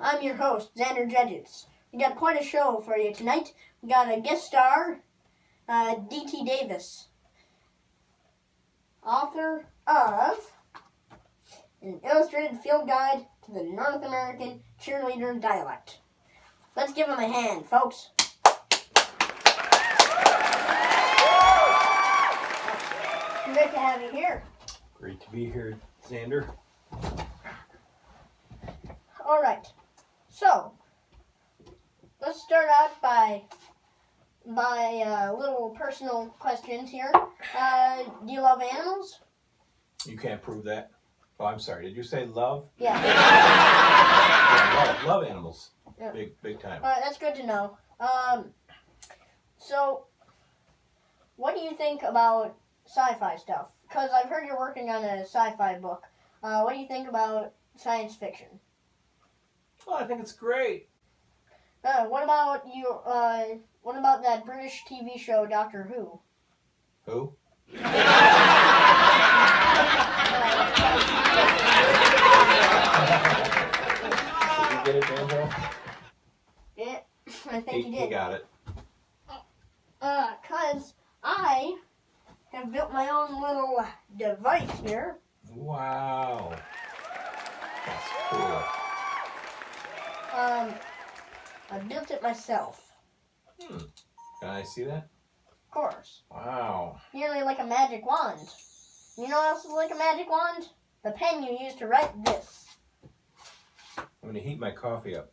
I'm your host, Zander Judges. We got quite a show for you tonight. We got a guest star, D.T. Davis, author of an illustrated field guide to the North American cheerleader dialect. Let's give him a hand, folks. Great to have you here. Great to be here, Zander. All right. So, let's start out by little personal questions here. Do you love animals? You can't prove that. Oh, I'm sorry. Did you say love? Yeah. Yeah, love animals. Yeah. Big time. All right, that's good to know. So, what do you think about sci-fi stuff? Because I've heard you're working on a sci-fi book. What do you think about science fiction? Well, I think it's great. What about you? What about that British TV show Doctor Who? Who? Did you get it, Daniel? Yeah, I think you did. He got it. Cause I have built my own little device here. Wow. That's cool. I built it myself. Can I see that? Of course. Wow. Nearly like a magic wand. You know what else is like a magic wand? The pen you use to write this. I'm going to heat my coffee up.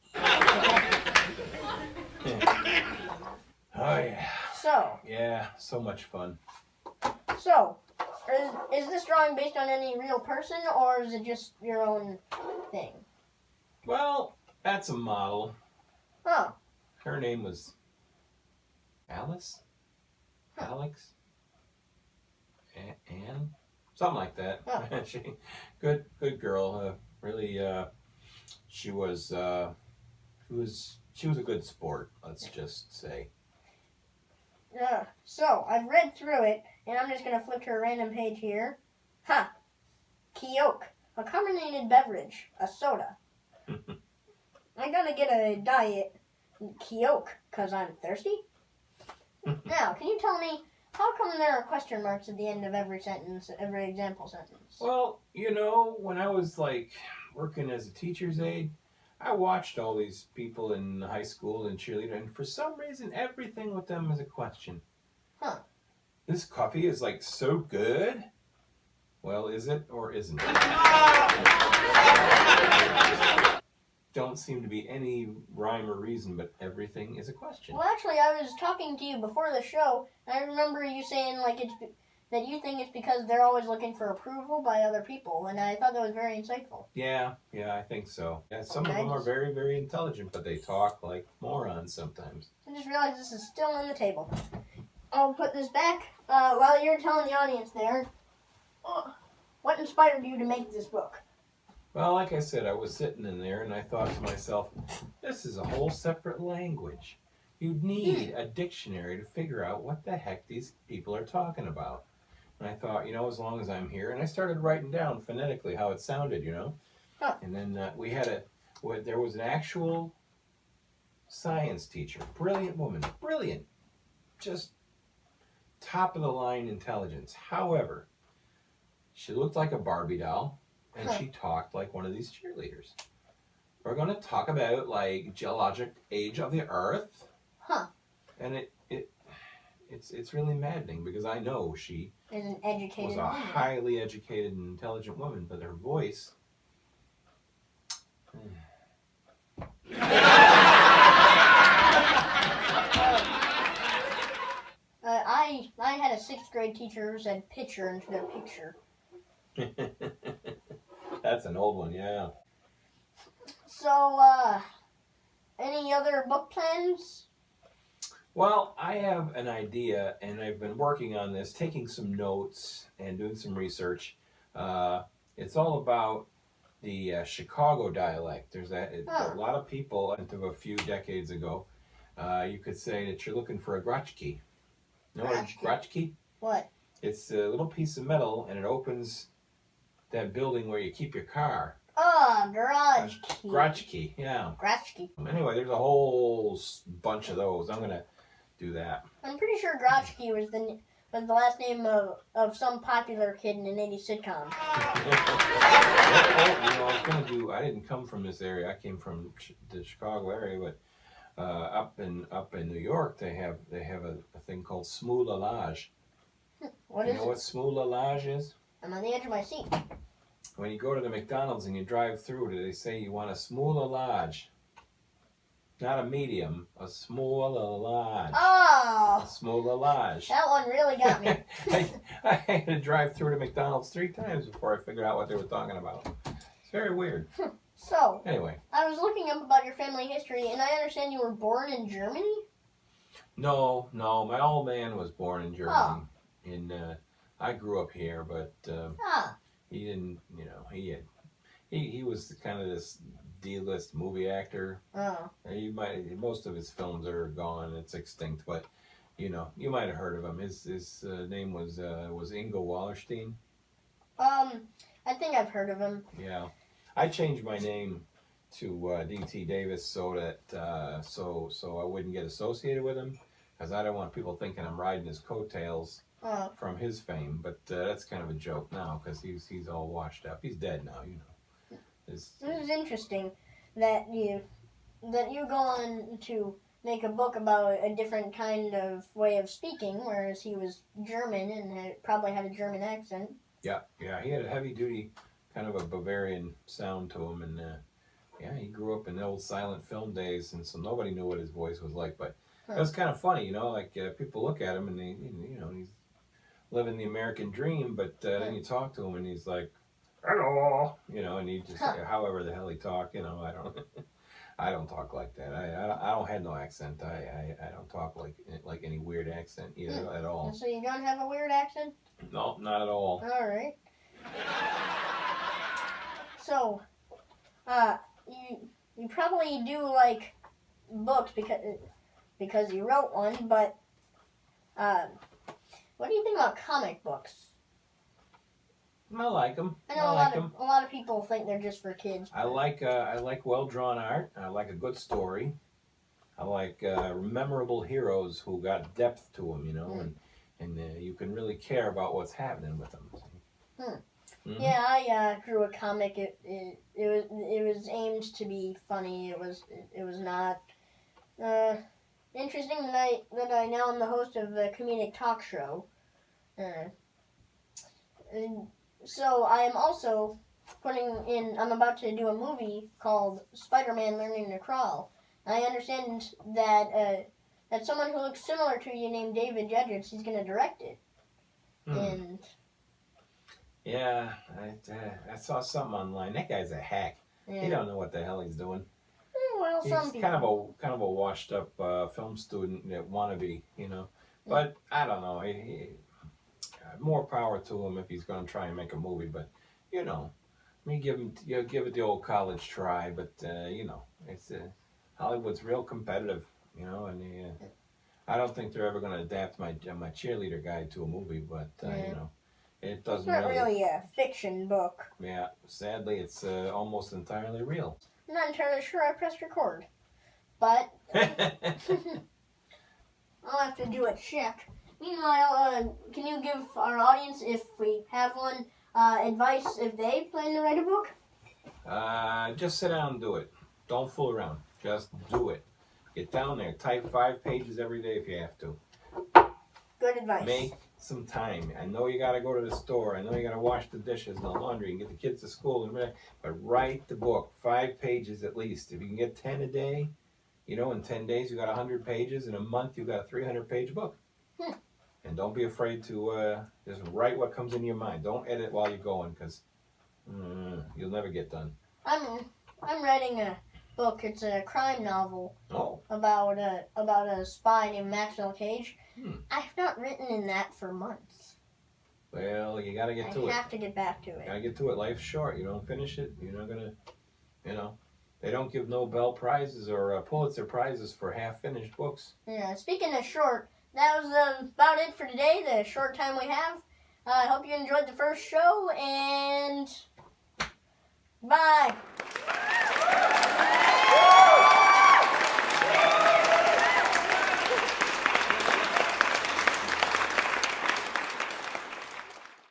Oh, yeah. So. Yeah, so much fun. So, is this drawing based on any real person, or is it just your own thing? Well, that's a model. Oh. Her name was Alice? Alex? Anne? Something like that. Oh. Good girl. Really, she was a good sport, let's just say. Yeah. So, I've read through it, and I'm just going to flip to a random page here. Kioke, a carbonated beverage, a soda. I'm going to get a diet Kioke because I'm thirsty. Now, can you tell me, how come there are question marks at the end of every sentence, every example sentence? Well, when I was working as a teacher's aide, I watched all these people in high school and cheerleader, and for some reason, everything with them is a question. This coffee is so good. Well, is it or isn't it? Don't seem to be any rhyme or reason, but everything is a question. Well, actually, I was talking to you before the show, and I remember you saying that you think it's because they're always looking for approval by other people, and I thought that was very insightful. Yeah, I think so. Yeah, some of them are very, very intelligent, but they talk like morons sometimes. I just realized this is still on the table. I'll put this back. While you're telling the audience there, what inspired you to make this book? Well, like I said, I was sitting in there and I thought to myself, this is a whole separate language. You'd need a dictionary to figure out what the heck these people are talking about. And I thought, as long as I'm here, and I started writing down phonetically how it sounded, And then there was an actual science teacher, brilliant woman, brilliant, just top of the line intelligence. However, she looked like a Barbie doll. And she talked like one of these cheerleaders. We're going to talk about geologic age of the Earth. And it's really maddening because I know she is an educated was a highly educated and intelligent woman, but her voice. I had a 6th grade teacher who said pitcher instead of picture. That's an old one, yeah. So, any other book plans? Well, I have an idea, and I've been working on this, taking some notes and doing some research. It's all about the Chicago dialect. There's a lot of people, until a few decades ago, you could say that you're looking for a grotchkey. Know what a grotchkey? What? It's a little piece of metal, and it opens that building where you keep your car. Garage key. Garage key, yeah. Garage key. Anyway, there's a whole bunch of those. I'm gonna do that. I'm pretty sure Garage Key was the last name of some popular kid in an 80s sitcom. I didn't come from this area. I came from the Chicago area, but up in New York, they have a thing called smoolalage. What You is know it? what smoolalage is? I'm on the edge of my seat. When you go to the McDonald's and you drive through, they say you want a smoolalage. Not a medium, a smoolalage. Oh! A smoolalage. That one really got me. I had to drive through to McDonald's 3 times before I figured out what they were talking about. It's very weird. So, Anyway. I was looking up about your family history, and I understand you were born in Germany? No, my old man was born in Germany. Oh. I grew up here, but Ah. he didn't, he was kind of this D-list movie actor. Oh. Most of his films are gone. It's extinct, but you might have heard of him. His name was Ingo Wallerstein. I think I've heard of him. Yeah, I changed my name to D.T. Davis so that so I wouldn't get associated with him, because I don't want people thinking I'm riding his coattails from his fame. But that's kind of a joke now, because he's all washed up. He's dead now, This is interesting that you go on to make a book about a different kind of way of speaking, whereas he was German and probably had a German accent. Yeah, he had a heavy-duty, kind of a Bavarian sound to him, and he grew up in the old silent film days, and so nobody knew what his voice was like. But it was kind of funny, like people look at him and he's living the American dream, but then you talk to him and he's like, hello, and he just, however the hell he talk, I don't talk like that. I don't have no accent. I don't talk like any weird accent either at all. So you don't have a weird accent? No, not at all. All right. So, you probably do like books because you wrote one, but what do you think about comic books? I like them. I know a lot of people think they're just for kids. I like well drawn art. I like a good story. I like memorable heroes who got depth to them, and you can really care about what's happening with them. Mm-hmm. Yeah, I drew a comic. It was aimed to be funny. It was not interesting that I now am the host of a comedic talk show. So I am also I'm about to do a movie called Spider-Man Learning to Crawl. I understand that someone who looks similar to you named David Judges, he's going to direct it. And yeah, I saw something online. That guy's a hack. Yeah. He don't know what the hell he's doing. Well, he's some people. kind of a washed up film student that wannabe, But I don't know. He more power to him if he's going to try and make a movie. But give it the old college try. But it's Hollywood's real competitive, and I don't think they're ever going to adapt my cheerleader guide to a movie. But it doesn't. It's not really a fiction book. Yeah, sadly, it's almost entirely real. I'm not entirely sure I pressed record, but I'll have to do a check. Meanwhile, can you give our audience, if we have one, advice if they plan to write a book? Just sit down and do it. Don't fool around. Just do it. Get down there. Type 5 pages every day if you have to. Good advice. Make some time. I know you got to go to the store. I know you got to wash the dishes and the laundry and get the kids to school. But write the book. 5 pages at least. If you can get 10 a day, in 10 days you got 100 pages. In a month you got a 300-page book. And don't be afraid to just write what comes into your mind. Don't edit while you're going, because you'll never get done. I'm writing a book. It's a crime novel about a spy named Maxwell Cage. I've not written in that for months. Well, you got to get to it. I have to get back to it. Got to get to it. Life's short. You don't finish it, you're not going to, they don't give Nobel Prizes or Pulitzer Prizes for half-finished books. Yeah, speaking of short, that was about it for today, the short time we have. I hope you enjoyed the first show, and Bye.